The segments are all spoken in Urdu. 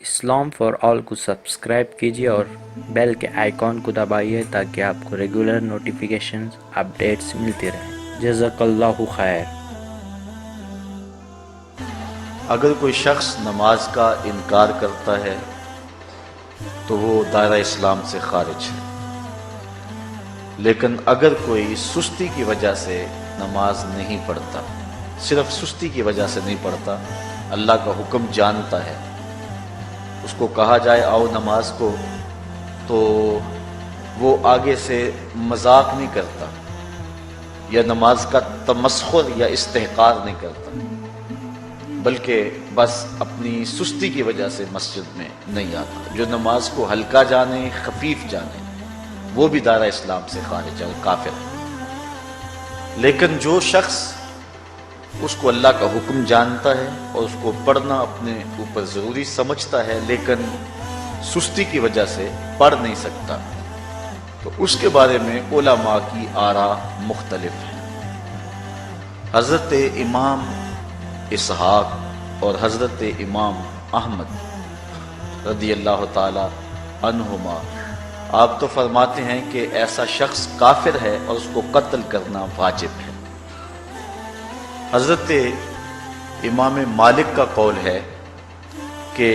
اسلام فار آل کو سبسکرائب کیجیے اور بیل کے آئیکن کو دبائیے تاکہ آپ کو ریگولر نوٹیفیکیشنز اپڈیٹس ملتی رہیں۔ جزاک اللہ خیر۔ اگر کوئی شخص نماز کا انکار کرتا ہے تو وہ دائرہ اسلام سے خارج ہے، لیکن اگر کوئی سستی کی وجہ سے نماز نہیں پڑھتا، صرف سستی کی وجہ سے نہیں پڑھتا، اللہ کا حکم جانتا ہے، اس کو کہا جائے آؤ نماز کو، تو وہ آگے سے مذاق نہیں کرتا یا نماز کا تمسخر یا استحقار نہیں کرتا، بلکہ بس اپنی سستی کی وجہ سے مسجد میں نہیں آتا۔ جو نماز کو ہلکا جانے، خفیف جانے، وہ بھی دائرہ اسلام سے خارج ہے اور کافر ہے۔ لیکن جو شخص اس کو اللہ کا حکم جانتا ہے اور اس کو پڑھنا اپنے اوپر ضروری سمجھتا ہے لیکن سستی کی وجہ سے پڑھ نہیں سکتا، تو اس کے بارے میں علماء کی آراء مختلف ہیں۔ حضرت امام اسحاق اور حضرت امام احمد رضی اللہ تعالی عنہما آپ تو فرماتے ہیں کہ ایسا شخص کافر ہے اور اس کو قتل کرنا واجب ہے۔ حضرت امام مالک کا قول ہے کہ،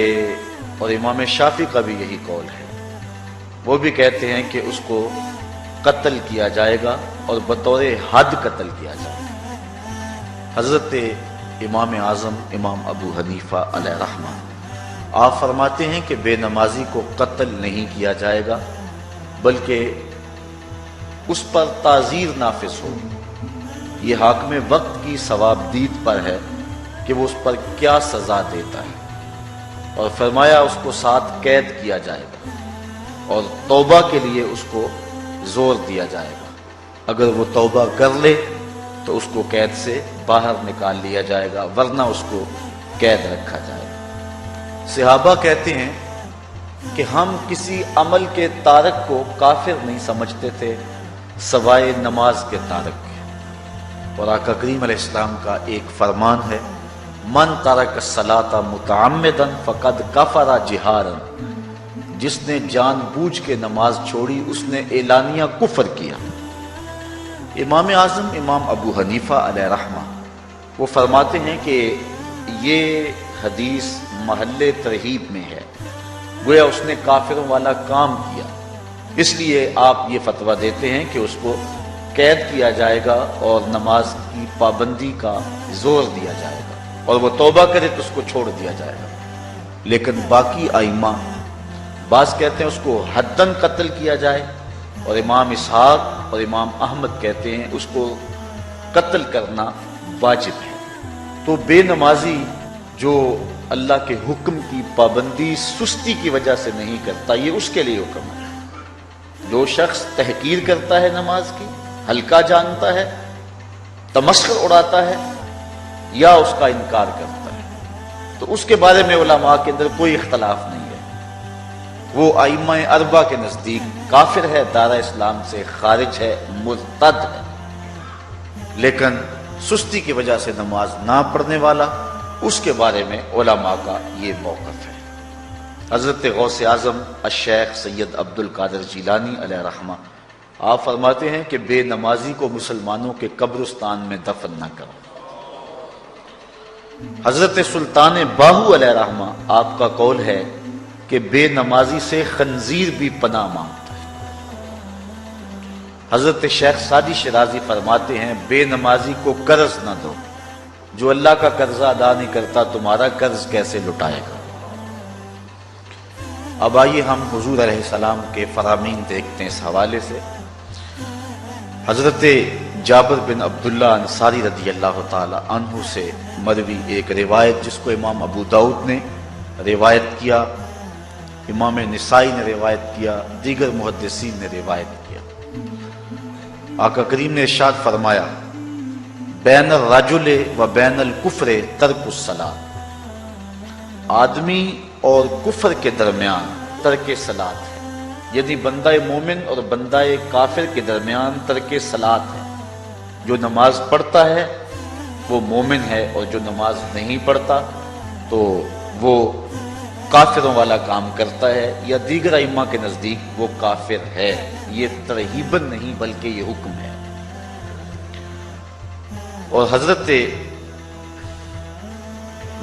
اور امام شافعی کا بھی یہی قول ہے، وہ بھی کہتے ہیں کہ اس کو قتل کیا جائے گا اور بطور حد قتل کیا جائے گا۔ حضرت امام اعظم امام ابو حنیفہ علیہ رحمہ آپ فرماتے ہیں کہ بے نمازی کو قتل نہیں کیا جائے گا، بلکہ اس پر تعزیر نافذ ہو۔ یہ حاکم وقت کی ثوابدید پر ہے کہ وہ اس پر کیا سزا دیتا ہے، اور فرمایا اس کو 7 قید کیا جائے گا اور توبہ کے لیے اس کو زور دیا جائے گا۔ اگر وہ توبہ کر لے تو اس کو قید سے باہر نکال لیا جائے گا، ورنہ اس کو قید رکھا جائے گا۔ صحابہ کہتے ہیں کہ ہم کسی عمل کے تارک کو کافر نہیں سمجھتے تھے سوائے نماز کے تارک کے، اور آقا کریم علیہ السلام کا ایک فرمان ہے، من ترک الصلاۃ متعمدا فقد کفر جہارا، جس نے جان بوجھ کے نماز چھوڑی اس نے اعلانیہ کفر کیا۔ امام اعظم امام ابو حنیفہ علیہ رحمہ وہ فرماتے ہیں کہ یہ حدیث محل ترہیب میں ہے، گویا اس نے کافروں والا کام کیا، اس لیے آپ یہ فتویٰ دیتے ہیں کہ اس کو قید کیا جائے گا اور نماز کی پابندی کا زور دیا جائے گا، اور وہ توبہ کرے تو اس کو چھوڑ دیا جائے گا۔ لیکن باقی ائمہ بعض کہتے ہیں اس کو حداً قتل کیا جائے، اور امام اسحاق اور امام احمد کہتے ہیں اس کو قتل کرنا واجب ہے۔ تو بے نمازی جو اللہ کے حکم کی پابندی سستی کی وجہ سے نہیں کرتا، یہ اس کے لیے حکم ہے۔ جو شخص تحقیر کرتا ہے نماز کی، ہلکا جانتا ہے، تمسخر اڑاتا ہے یا اس کا انکار کرتا ہے، تو اس کے بارے میں علماء کے اندر کوئی اختلاف نہیں ہے۔ وہ ائمہ اربعہ کے نزدیک کافر ہے، دائرہ اسلام سے خارج ہے، مرتد ہے، لیکن سستی کی وجہ سے نماز نہ پڑھنے والا، اس کے بارے میں علماء کا یہ موقف ہے۔ حضرت غوث اعظم الشیخ سید عبد القادر جیلانی علیہ رحمہ آپ فرماتے ہیں کہ بے نمازی کو مسلمانوں کے قبرستان میں دفن نہ کرو۔ حضرت سلطان باہو علیہ رحمہ آپ کا قول ہے کہ بے نمازی سے خنزیر بھی پناہ مانگتا ہے۔ حضرت شیخ سعدی شیرازی فرماتے ہیں بے نمازی کو قرض نہ دو، جو اللہ کا قرضہ ادا نہیں کرتا تمہارا قرض کیسے لٹائے گا۔ اب آئیے ہم حضور علیہ السلام کے فرامین دیکھتے ہیں اس حوالے سے۔ حضرت جابر بن عبداللہ انصاری رضی اللہ تعالی عنہ سے مروی ایک روایت جس کو امام ابو داؤد نے روایت کیا، امام نسائی نے روایت کیا، دیگر محدثین نے روایت کیا۔ آقا کریم نے ارشاد فرمایا بین الرجل و بین الکفر ترک الصلاۃ، آدمی اور کفر کے درمیان ترک صلاۃ ہے، یعنی بندہ مومن اور بندہ کافر کے درمیان ترک صلاۃ ہے۔ جو نماز پڑھتا ہے وہ مومن ہے، اور جو نماز نہیں پڑھتا تو وہ کافروں والا کام کرتا ہے یا دیگر ائمہ کے نزدیک وہ کافر ہے. یہ ترہیباً نہیں بلکہ یہ حکم ہے. اور حضرت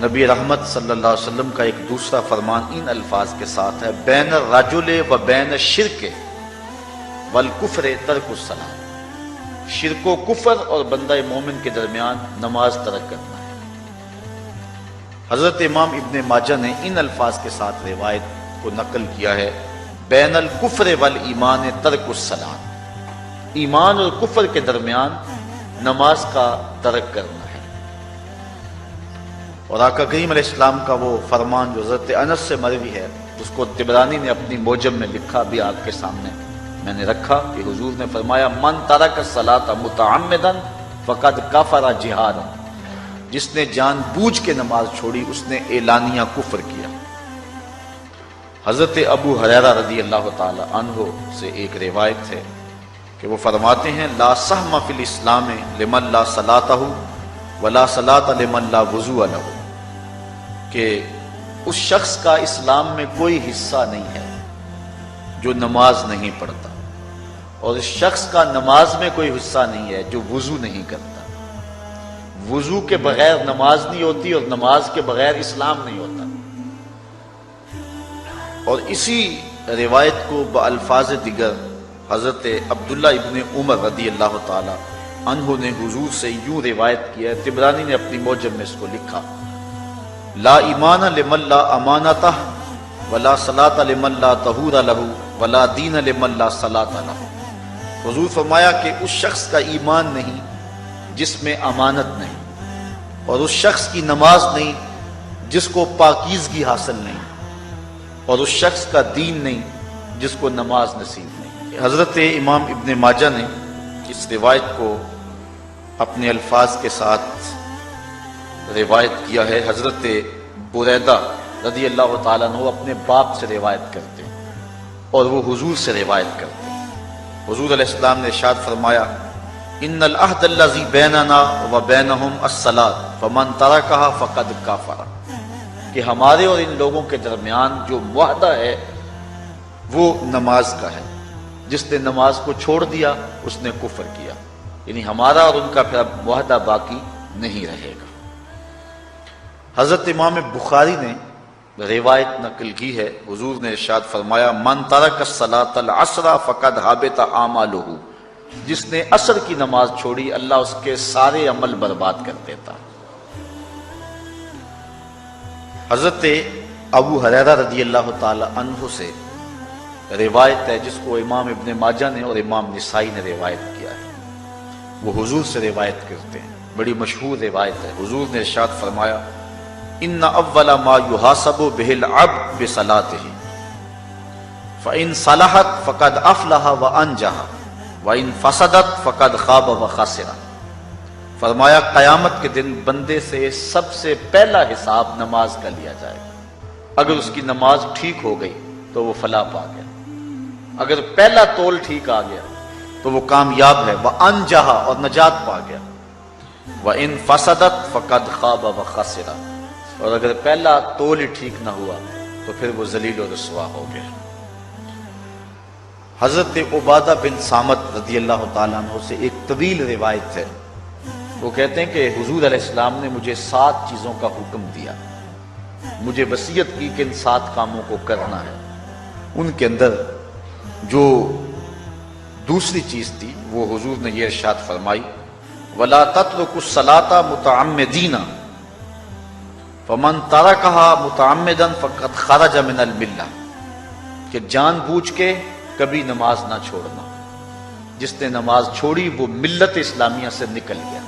نبی رحمت صلی اللہ علیہ وسلم کا ایک دوسرا فرمان ان الفاظ کے ساتھ ہے: بین الرجل و بین الشرک والکفر ترک الصلاۃ. شرک و کفر اور بندہ مومن کے درمیان نماز ترک کرنا ہے. حضرت امام ابن ماجہ نے ان الفاظ کے ساتھ روایت کو نقل کیا ہے: بین الکفر والایمان ترک الصلاۃ. ایمان اور کفر کے درمیان نماز کا ترک کرنا ہے. اور آقا کریم علیہ السلام کا وہ فرمان جو حضرت انس سے مروی ہے، اس کو طبرانی نے اپنی موجم میں لکھا، بھی آپ کے سامنے میں نے رکھا، کہ حضور نے فرمایا: من ترک الصلاۃ متعمدا فقد کفر جہادا. جس نے جان بوجھ کے نماز چھوڑی اس نے اعلانیہ کفر کیا. حضرت ابو ہریرہ رضی اللہ تعالی عنہ سے ایک روایت ہے کہ وہ فرماتے ہیں: لا سہم فی الاسلام لمن لا صلاۃ ولا صلاۃ لمن لا وضوء لہ. کہ اس شخص کا اسلام میں کوئی حصہ نہیں ہے جو نماز نہیں پڑھتا، اور اس شخص کا نماز میں کوئی حصہ نہیں ہے جو وضو نہیں کرتا. وضو کے بغیر نماز نہیں ہوتی اور نماز کے بغیر اسلام نہیں ہوتا. اور اسی روایت کو بالفاظ دیگر حضرت عبداللہ ابن عمر رضی اللہ تعالی عنہ نے حضور سے یوں روایت کیا ہے. طبرانی نے اپنی موجم میں اس کو لکھا: لا ایمان لمن لا امانتہ ولا صلاۃ لمن لا طہور لہ ولا دین لمن لا صلاۃ لہ. حضور فرمایا کہ اس شخص کا ایمان نہیں جس میں امانت نہیں، اور اس شخص کی نماز نہیں جس کو پاکیزگی حاصل نہیں، اور اس شخص کا دین نہیں جس کو نماز نصیب نہیں. حضرت امام ابن ماجہ نے اس روایت کو اپنے الفاظ کے ساتھ روایت کیا ہے. حضرت بریدہ رضی اللہ تعالیٰ عنہ اپنے باپ سے روایت کرتے ہیں اور وہ حضور سے روایت کرتے ہیں. حضور علیہ السلام نے ارشاد فرمایا: ان العہد الذی بیننا وبینہم الصلاۃ فمن ترکھا فقد کفر. کہ ہمارے اور ان لوگوں کے درمیان جو معاہدہ ہے وہ نماز کا ہے. جس نے نماز کو چھوڑ دیا اس نے کفر کیا. یعنی ہمارا اور ان کا پھر اب معاہدہ باقی نہیں رہے گا. حضرت امام بخاری نے روایت نقل کی ہے، حضور نے ارشاد فرمایا: من ترک الصلاۃ العصر فقد حبط اعمالہ. جس نے عصر کی نماز چھوڑی اللہ اس کے سارے عمل برباد کر دیتا. حضرت ابو ہریرہ رضی اللہ تعالی عنہ سے روایت ہے جس کو امام ابن ماجہ نے اور امام نسائی نے روایت کیا ہے. وہ حضور سے روایت کرتے ہیں، بڑی مشہور روایت ہے. حضور نے ارشاد فرمایا: ان اول ما یحاسب به العبد بصلاتہ فان صلحت فقد افلح وانجح وان فسدت فقد خاب وخسر. فرمایا قیامت کے دن بندے سے سب سے پہلا حساب نماز کا لیا جائے گا. اگر اس کی نماز ٹھیک ہو گئی تو وہ فلاح پا گیا، اگر پہلا تول ٹھیک آ گیا تو وہ کامیاب ہے، وانجح اور نجات پا گیا، وان فسدت فقد خاب وخسر. اور اگر پہلا تول ہی ٹھیک نہ ہوا تو پھر وہ ذلیل و رسوا ہو گیا. حضرت عبادہ بن صامت رضی اللہ تعالیٰ عنہ سے ایک طویل روایت ہے. وہ کہتے ہیں کہ حضور علیہ السلام نے مجھے 7 چیزوں کا حکم دیا، مجھے وصیت کی کہ ان 7 کاموں کو کرنا ہے. ان کے اندر جو دوسری چیز تھی وہ حضور نے یہ ارشاد فرمائی: وَلَا تَتْرُكُوا الصَّلَاةَ مُتَعَمِّدِينَ فَمَن تَرَكَهَا مُتَعَمِّدًا فَقَدْ خَرَجَ مِنَ الْمِلَّةِ. کہ جان بوجھ کے کبھی نماز نہ چھوڑنا. جس نے نماز چھوڑی وہ ملت اسلامیہ سے نکل گیا.